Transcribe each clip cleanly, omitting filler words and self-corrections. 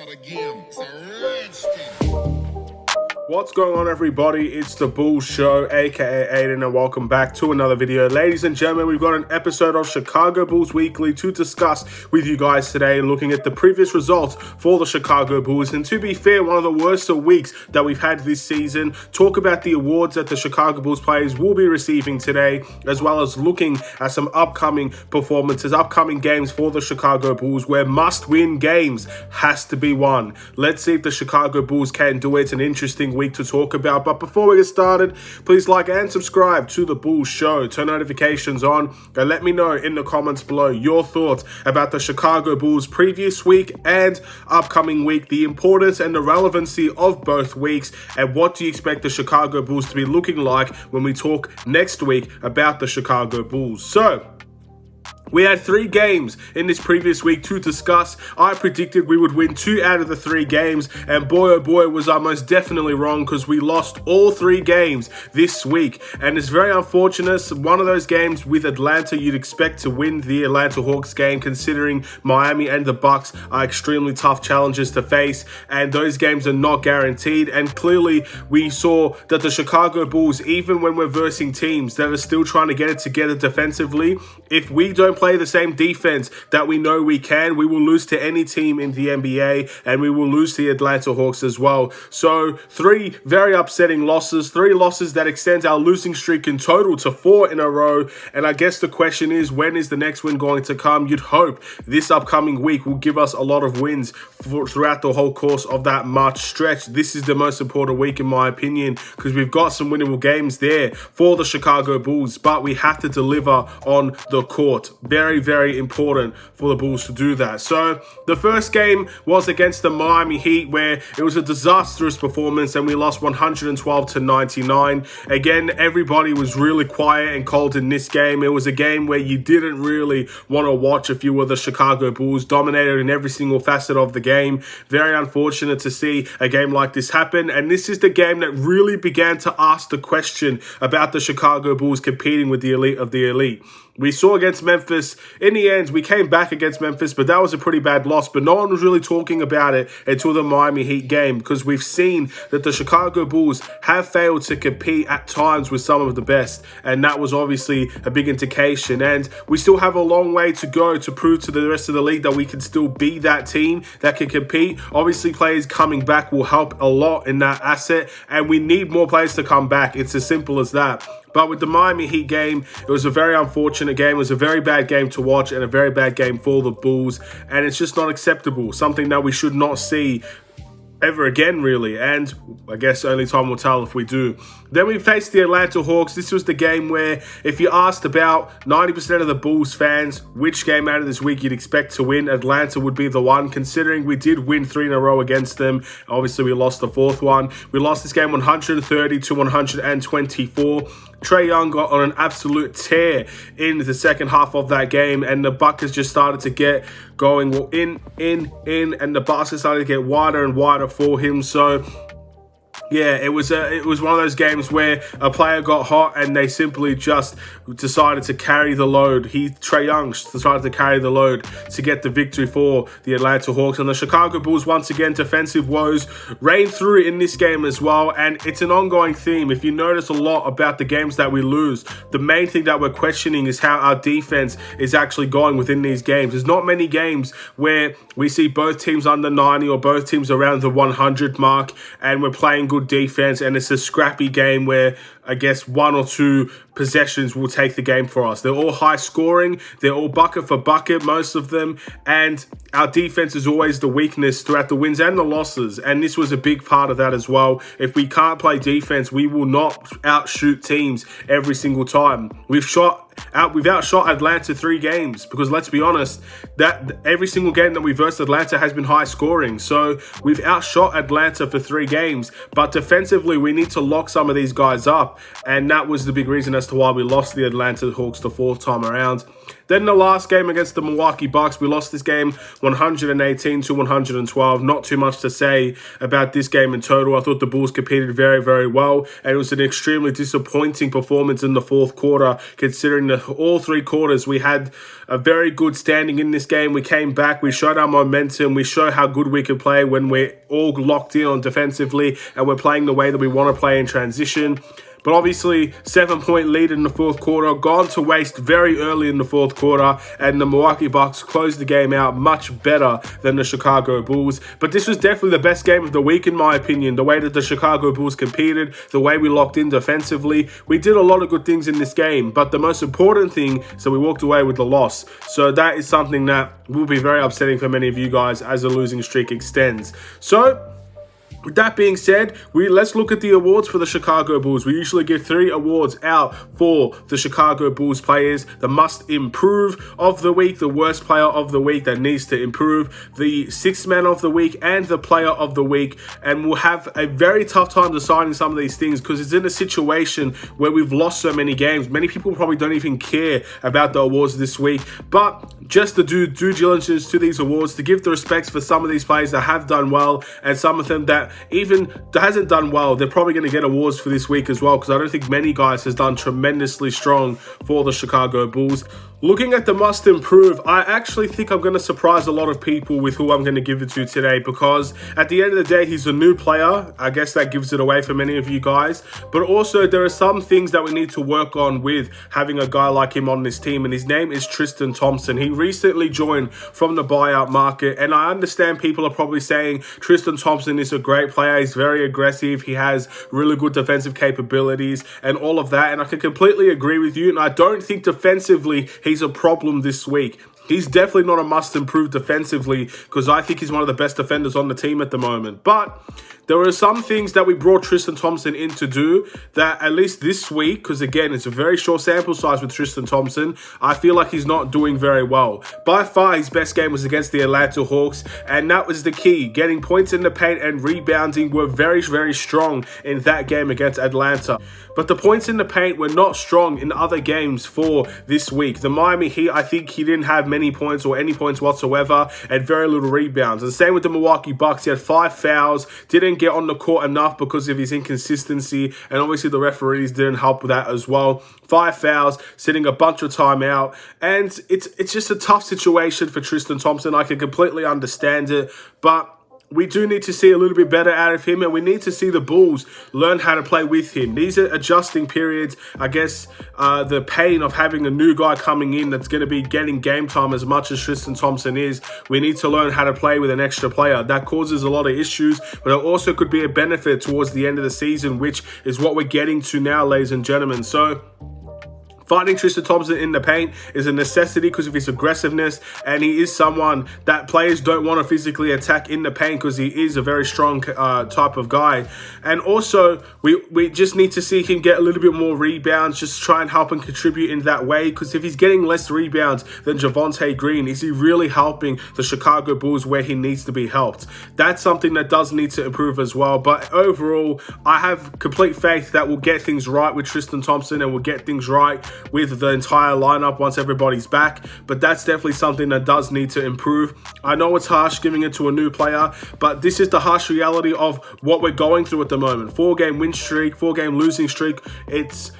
start again. It's a rich thing. What's going on, everybody? It's the Bulls Show, aka Aidan, and welcome back to another video. Ladies and gentlemen, we've got an episode of Chicago Bulls Weekly to discuss with you guys today, looking at the previous results for the Chicago Bulls. And to be fair, one of the worst weeks that we've had this season. Talk about the awards that the Chicago Bulls players will be receiving today, as well as looking at some upcoming performances, upcoming games for the Chicago Bulls, where must-win games has to be won. Let's see if the Chicago Bulls can do it. It's an interesting week to talk about, but before we get started, please like and subscribe to the Bulls Show, turn notifications on, and let me know in the comments below your thoughts about the Chicago Bulls previous week and upcoming week, the importance and the relevancy of both weeks, and what do you expect the Chicago Bulls to be looking like when we talk next week about the Chicago Bulls. So we had 3 games in this previous week to discuss. I predicted we would win 2 out of the 3 games, and boy oh boy was I most definitely wrong, because we lost all 3 games this week, and it's very unfortunate. One of those games with Atlanta, you'd expect to win the Atlanta Hawks game, considering Miami and the Bucks are extremely tough challenges to face, and those games are not guaranteed. And clearly we saw that the Chicago Bulls, even when we're versing teams that are still trying to get it together defensively, if we don't play the same defense that we know we can, we will lose to any team in the NBA, and we will lose to the Atlanta Hawks as well. So 3 very upsetting losses, 3 losses that extends our losing streak in total to 4 in a row. And I guess the question is, when is the next win going to come? You'd hope this upcoming week will give us a lot of wins throughout the whole course of that March stretch. This is the most important week in my opinion, because we've got some winnable games there for the Chicago Bulls, but we have to deliver on the court. Very, very important for the Bulls to do that. So the first game was against the Miami Heat, where it was a disastrous performance and we lost 112 to 99. Again, everybody was really quiet and cold in this game. It was a game where you didn't really want to watch if you were the Chicago Bulls. Dominated in every single facet of the game. Very unfortunate to see a game like this happen. And this is the game that really began to ask the question about the Chicago Bulls competing with the elite of the elite. We saw against Memphis, in the end, we came back against Memphis, but that was a pretty bad loss. But no one was really talking about it until the Miami Heat game, because we've seen that the Chicago Bulls have failed to compete at times with some of the best. And that was obviously a big indication. And we still have a long way to go to prove to the rest of the league that we can still be that team that can compete. Obviously, players coming back will help a lot in that asset, and we need more players to come back. It's as simple as that. But with the Miami Heat game, it was a very unfortunate game. It was a very bad game to watch and a very bad game for the Bulls. And it's just not acceptable. Something that we should not see ever again, really, and I guess only time will tell if we do. Then we faced the Atlanta Hawks. This was the game where, if you asked about 90% of the Bulls fans which game out of this week you'd expect to win, Atlanta would be the one, considering we did win 3 in a row against them. Obviously, we lost the 4th one. We lost this game 130 to 124. Trae Young got on an absolute tear in the second half of that game, and the buckets just started to get going in, and the basket started to get wider and wider for him. So yeah, it was one of those games where a player got hot and they simply just decided to carry the load. Trae Young decided to carry the load to get the victory for the Atlanta Hawks. And the Chicago Bulls, once again, defensive woes reigned through in this game as well. And it's an ongoing theme. If you notice a lot about the games that we lose, the main thing that we're questioning is how our defense is actually going within these games. There's not many games where we see both teams under 90 or both teams around the 100 mark, and we're playing good defense, and it's a scrappy game where I guess 1 or 2 possessions will take the game for us. They're all high scoring. They're all bucket for bucket, most of them. And our defense is always the weakness throughout the wins and the losses. And this was a big part of that as well. If we can't play defense, we will not outshoot teams every single time. We've outshot Atlanta 3 games, because let's be honest, that every single game that we versed Atlanta has been high scoring. So we've outshot Atlanta for 3 games, but defensively we need to lock some of these guys up. and that was the big reason as to why we lost the Atlanta Hawks the fourth time around. Then the last game against the Milwaukee Bucks, we lost this game 118 to 112. Not too much to say about this game in total. I thought the Bulls competed very, very well, and it was an extremely disappointing performance in the fourth quarter, considering that all three quarters we had a very good standing in this game. We came back, we showed our momentum, we showed how good we could play when we're all locked in on defensively and we're playing the way that we want to play in transition. But obviously, 7-point lead in the fourth quarter, gone to waste very early in the fourth quarter, and the Milwaukee Bucks closed the game out much better than the Chicago Bulls. But this was definitely the best game of the week, in my opinion. The way that the Chicago Bulls competed, the way we locked in defensively. We did a lot of good things in this game, but the most important thing is that we walked away with the loss. So that is something that will be very upsetting for many of you guys as the losing streak extends. So, with that being said, let's look at the awards for the Chicago Bulls. We usually give 3 awards out for the Chicago Bulls players: the must improve of the week, the worst player of the week that needs to improve, the sixth man of the week, and the player of the week. And we'll have a very tough time deciding some of these things because it's in a situation where we've lost so many games. Many people probably don't even care about the awards this week, but just to do due diligence to these awards, to give the respects for some of these players that have done well, and some of them that even hasn't done well, they're probably going to get awards for this week as well, because I don't think many guys has done tremendously strong for the Chicago Bulls. Looking at the must improve, I actually think I'm going to surprise a lot of people with who I'm going to give it to today, because at the end of the day, he's a new player. I guess that gives it away for many of you guys. But also, there are some things that we need to work on with having a guy like him on this team, and his name is Tristan Thompson. He recently joined from the buyout market, and I understand people are probably saying Tristan Thompson is a great player. He's very aggressive. He has really good defensive capabilities and all of that, and I can completely agree with you. And I don't think defensively he's a problem this week. He's definitely not a must improve defensively, because I think he's one of the best defenders on the team at the moment. But there are some things that we brought Tristan Thompson in to do that, at least this week, because again, it's a very short sample size with Tristan Thompson, I feel like he's not doing very well. By far, his best game was against the Atlanta Hawks, and that was the key. Getting points in the paint and rebounding were very, very strong in that game against Atlanta. But the points in the paint were not strong in other games for this week. The Miami Heat, I think he didn't have many points or any points whatsoever, and very little rebounds. And same with the Milwaukee Bucks. He had 5 fouls, didn't get on the court enough because of his inconsistency, and obviously the referees didn't help with that as well. 5 fouls, sitting a bunch of time out, and it's just a tough situation for Tristan Thompson. I can completely understand it, but we do need to see a little bit better out of him, and we need to see the Bulls learn how to play with him. These are adjusting periods. I guess the pain of having a new guy coming in that's going to be getting game time as much as Tristan Thompson is. We need to learn how to play with an extra player. That causes a lot of issues, but it also could be a benefit towards the end of the season, which is what we're getting to now, ladies and gentlemen. So finding Tristan Thompson in the paint is a necessity because of his aggressiveness, and he is someone that players don't want to physically attack in the paint because he is a very strong type of guy. And also, we just need to see him get a little bit more rebounds, just try and help and contribute in that way, because if he's getting less rebounds than Javonte Green, is he really helping the Chicago Bulls where he needs to be helped? That's something that does need to improve as well. But overall, I have complete faith that we'll get things right with Tristan Thompson, and we'll get things right with the entire lineup once everybody's back. But that's definitely something that does need to improve. I know it's harsh giving it to a new player, but this is the harsh reality of what we're going through at the moment. 4-game win streak, 4-game losing streak. It's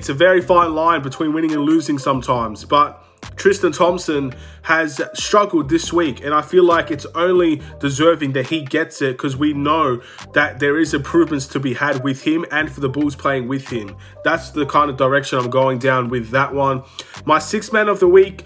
a very fine line between winning and losing sometimes, but Tristan Thompson has struggled this week, and I feel like it's only deserving that he gets it, because we know that there is improvements to be had with him and for the Bulls playing with him. That's the kind of direction I'm going down with that one. My sixth man of the week,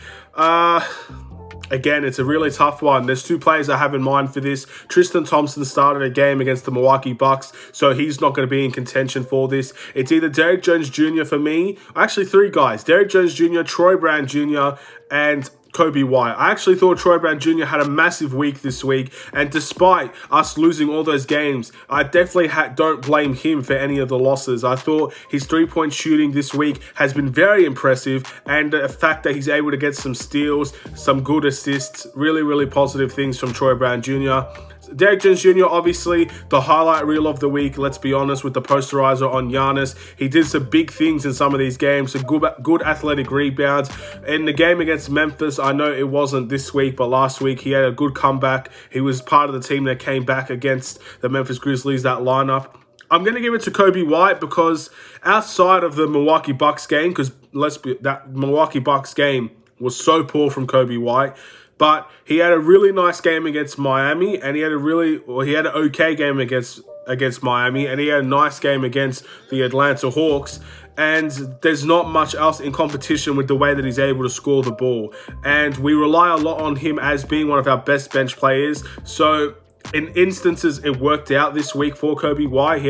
again, it's a really tough one. There's 2 players I have in mind for this. Tristan Thompson started a game against the Milwaukee Bucks, so he's not going to be in contention for this. It's either Derrick Jones Jr. for me, actually 3 guys, Derrick Jones Jr., Troy Brown Jr., and Kobe White. I actually thought Troy Brown Jr. had a massive week this week, and despite us losing all those games, I definitely don't blame him for any of the losses. I thought his 3-point shooting this week has been very impressive, and the fact that he's able to get some steals, some good assists, really, really positive things from Troy Brown Jr. Derrick Jones Jr., obviously, the highlight reel of the week, let's be honest, with the posterizer on Giannis. He did some big things in some of these games, some good athletic rebounds. In the game against Memphis, I know it wasn't this week, but last week, he had a good comeback. He was part of the team that came back against the Memphis Grizzlies, that lineup. I'm going to give it to Coby White because outside of the Milwaukee Bucks game, because that Milwaukee Bucks game was so poor from Coby White, but he had a really nice game against Miami, and he had an okay game against Miami, and he had a nice game against the Atlanta Hawks. And there's not much else in competition with the way that he's able to score the ball. And we rely a lot on him as being one of our best bench players. So in instances, it worked out this week for Coby White.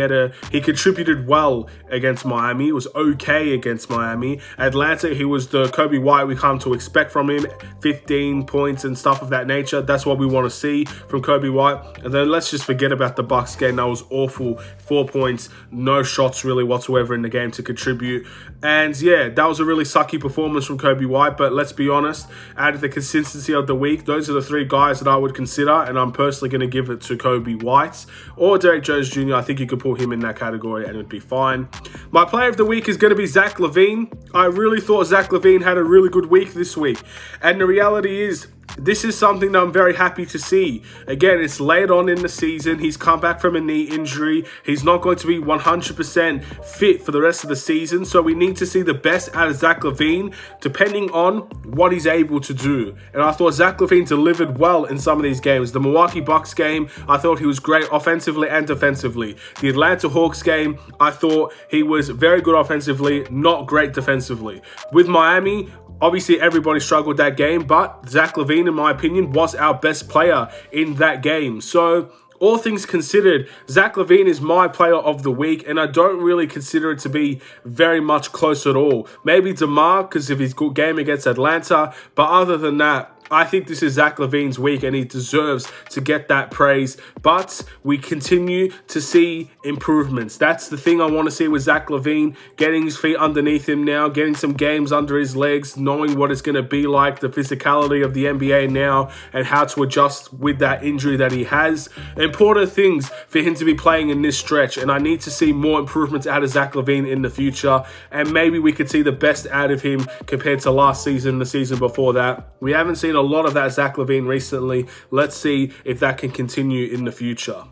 He contributed well against Miami. It was okay against Miami. Atlanta, he was the Coby White we come to expect from him, 15 points and stuff of that nature. That's what we want to see from Coby White. And then let's just forget about the Bucks game. That was awful. 4 points, no shots really whatsoever in the game to contribute. And yeah, that was a really sucky performance from Coby White. But let's be honest, out of the consistency of the week, those are the three guys that I would consider, and I'm personally going to give it to Coby White or Derrick Jones Jr. I think you could put him in that category and it'd be fine. My player of the week is going to be Zach LaVine. I really thought Zach LaVine had a really good week this week. And the reality is, this is something that I'm very happy to see. Again, it's late on in the season. He's come back from a knee injury. He's not going to be 100% fit for the rest of the season. So we need to see the best out of Zach LaVine, depending on what he's able to do. And I thought Zach LaVine delivered well in some of these games. The Milwaukee Bucks game, I thought he was great offensively and defensively. The Atlanta Hawks game, I thought he was very good offensively, not great defensively. With Miami, obviously, everybody struggled that game, but Zach LaVine, in my opinion, was our best player in that game. So, all things considered, Zach LaVine is my player of the week, and I don't really consider it to be very much close at all. Maybe DeMar, because of his good game against Atlanta, but other than that, I think this is Zach LaVine's week and he deserves to get that praise. But we continue to see improvements. That's the thing I want to see with Zach LaVine, getting his feet underneath him now, getting some games under his legs, knowing what it's going to be like, the physicality of the NBA now, and how to adjust with that injury that he has. Important things for him to be playing in this stretch, and I need to see more improvements out of Zach LaVine in the future, and maybe we could see the best out of him compared to last season, the season before that. We haven't seen a lot of that Zach LaVine recently. Let's see if that can continue in the future.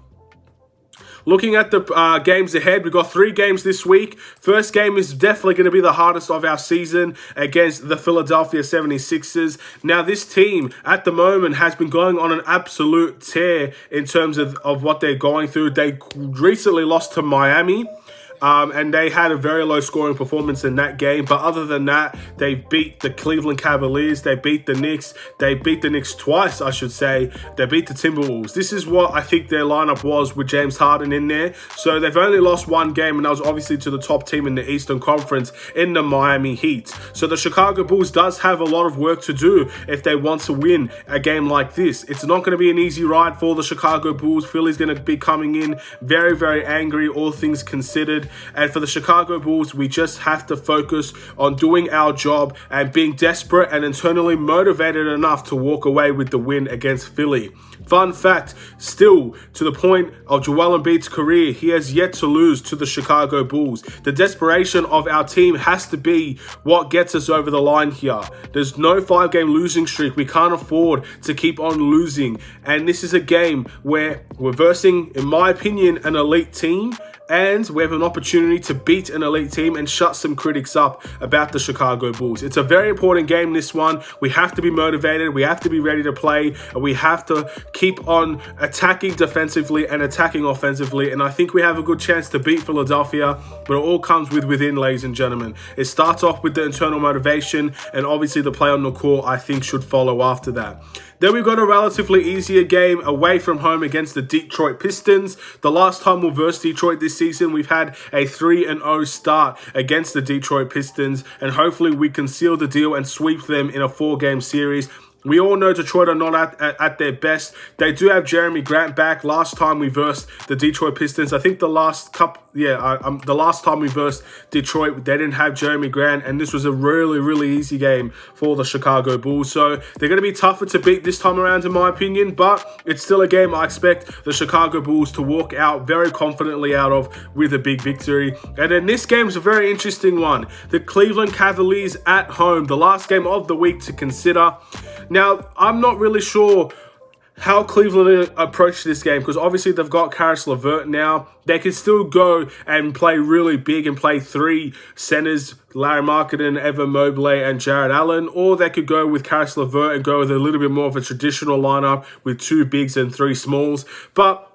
Looking at the games ahead, we've got 3 games this week. First game is definitely going to be the hardest of our season against the Philadelphia 76ers. Now, this team at the moment has been going on an absolute tear in terms of what they're going through. They recently lost to Miami. And they had a very low scoring performance in that game. But other than that, they beat the Cleveland Cavaliers. They beat the Knicks. They beat the Knicks twice, I should say. They beat the Timberwolves. This is what I think their lineup was with James Harden in there. So they've only lost one game, and that was obviously to the top team in the Eastern Conference in the Miami Heat. So the Chicago Bulls does have a lot of work to do if they want to win a game like this. It's not going to be an easy ride for the Chicago Bulls. Philly's going to be coming in very, very angry, all things considered. And for the Chicago Bulls, we just have to focus on doing our job and being desperate and internally motivated enough to walk away with the win against Philly. Fun fact, still to the point of Joel Embiid's career, he has yet to lose to the Chicago Bulls. The desperation of our team has to be what gets us over the line here. There's no 5-game losing streak. We can't afford to keep on losing. And this is a game where we're versing, in my opinion, an elite team. And we have an opportunity to beat an elite team and shut some critics up about the Chicago Bulls. It's a very important game, this one. We have to be motivated. We have to be ready to play. And we have to keep on attacking defensively and attacking offensively. And I think we have a good chance to beat Philadelphia. But it all comes with within, ladies and gentlemen. It starts off with the internal motivation. And obviously the play on the court, I think, should follow after that. Then we've got a relatively easier game away from home against the Detroit Pistons. The last time we versed Detroit this season, we've had a 3-0 start against the Detroit Pistons, and hopefully we can seal the deal and sweep them in a 4-game series. We all know Detroit are not at their best. They do have Jeremy Grant back. Last time we versed the Detroit Pistons, I think the last the last time we versed Detroit, they didn't have Jeremy Grant, and this was a really, really easy game for the Chicago Bulls. So they're going to be tougher to beat this time around, in my opinion, but it's still a game I expect the Chicago Bulls to walk out very confidently out of with a big victory. And then this game's a very interesting one. The Cleveland Cavaliers at home, the last game of the week to consider. Now, I'm not really sure how Cleveland approach this game, because obviously they've got Karis LeVert now. They can still go and play really big and play three centers, Larry Marketing, Evan Mobley, and Jared Allen, or they could go with Karis LeVert and go with a little bit more of a traditional lineup with two bigs and three smalls. But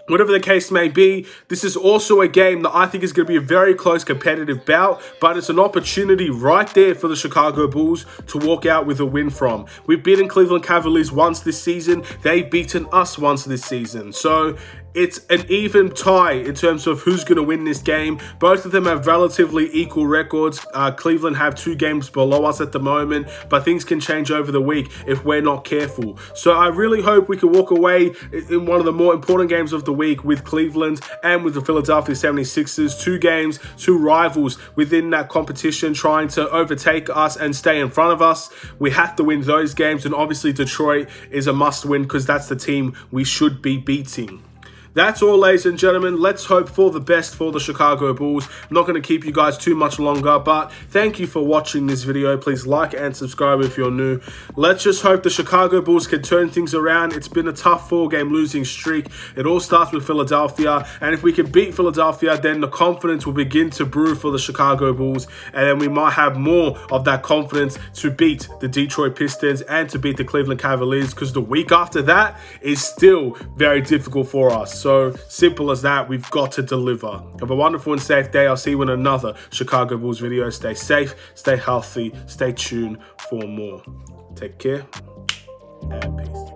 whatever the case may be, this is also a game that I think is going to be a very close competitive bout, but it's an opportunity right there for the Chicago Bulls to walk out with a win from. We've beaten Cleveland Cavaliers once this season. They've beaten us once this season. So it's an even tie in terms of who's going to win this game. Both of them have relatively equal records. Cleveland have 2 games below us at the moment, but things can change over the week if we're not careful. So I really hope we can walk away in one of the more important games of the week with Cleveland and with the Philadelphia 76ers. 2 games, 2 rivals within that competition trying to overtake us and stay in front of us. We have to win those games, and obviously Detroit is a must win because that's the team we should be beating. That's all, ladies and gentlemen. Let's hope for the best for the Chicago Bulls. I'm not going to keep you guys too much longer, but thank you for watching this video. Please like and subscribe if you're new. Let's just hope the Chicago Bulls can turn things around. It's been a tough 4-game losing streak. It all starts with Philadelphia, and if we can beat Philadelphia, then the confidence will begin to brew for the Chicago Bulls, and then we might have more of that confidence to beat the Detroit Pistons and to beat the Cleveland Cavaliers, because the week after that is still very difficult for us. So simple as that, we've got to deliver. Have a wonderful and safe day. I'll see you in another Chicago Bulls video. Stay safe, stay healthy, stay tuned for more. Take care and peace.